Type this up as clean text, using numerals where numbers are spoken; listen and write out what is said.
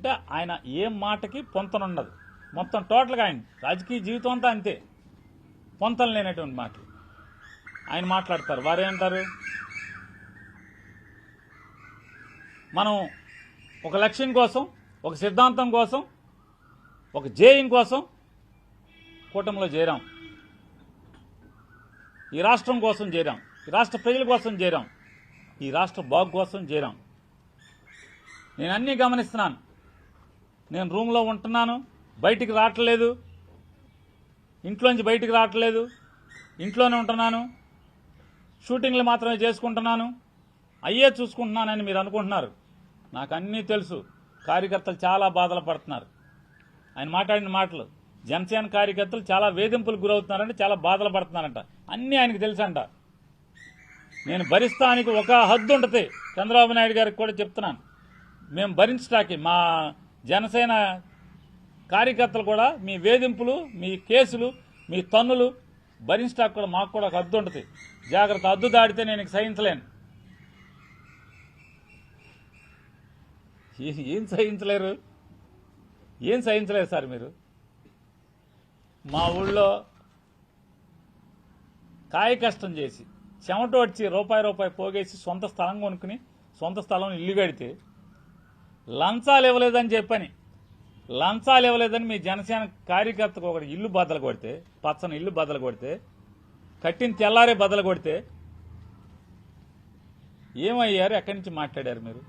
అంటే ఆయన ఏ మాటకి పొంతనుండదు. మొత్తం టోటల్గా ఆయన రాజకీయ జీవితం అంతా అంతే, పొంతన లేనటువంటి మాటలు ఆయన మాట్లాడతారు. వారేమంటారు, మనం ఒక లక్ష్యం కోసం, ఒక సిద్ధాంతం కోసం, ఒక ధ్యేయం కోసం కూటమిలో చేరాం, ఈ రాష్ట్రం కోసం చేరాం, ఈ రాష్ట్ర ప్రజల కోసం చేరాం, ఈ రాష్ట్ర బాగు కోసం చేరాం. నేను అన్నీ గమనిస్తున్నాను. నేను రూమ్లో ఉంటున్నాను, బయటికి రావట్లేదు, ఇంట్లోంచి బయటికి రావట్లేదు, ఇంట్లోనే ఉంటున్నాను, షూటింగ్లు మాత్రమే చేసుకుంటున్నాను, అయ్యే చూసుకుంటున్నానని మీరు అనుకుంటున్నారు. నాకు అన్నీ తెలుసు. కార్యకర్తలు చాలా బాధలు పడుతున్నారు. ఆయన మాట్లాడిన మాటలు, జనసేన కార్యకర్తలు చాలా వేధింపులకు గురవుతున్నారంటే, చాలా బాధలు పడుతున్నారంట. అన్నీ ఆయనకు తెలుసంట. నేను భరిస్తానికి ఒక హద్దు ఉంటుంది. చంద్రబాబు నాయుడు గారికి కూడా చెప్తున్నాను, మేము భరించడానికి మా జనసేన కార్యకర్తలు కూడా మీ వేధింపులు, మీ కేసులు, మీ తన్నులు భరించడానికి కూడా మాకు కూడా ఒక హద్దు ఉంటుంది. జాగ్రత్త, హద్దు దాడితే నేను సహించలేను. ఏం సహించలేరు? ఏం సహించలేరు సార్ మీరు? మా ఊళ్ళో కాయ కష్టం చేసి చెమట వచ్చి రూపాయి పోగేసి సొంత స్థలం కొనుక్కుని సొంత స్థలం ఇల్లు కడితే లంచాలు ఇవ్వలేదని మీ జనసేన కార్యకర్తకు ఒకటి ఇల్లు బద్దలు కొడితే, పచ్చని ఇల్లు బద్దలు కొడితే, కట్టిన తెల్లారే బద్దలు కొడితే ఏమయ్యారు? ఎక్కడి నుంచి మాట్లాడారు మీరు?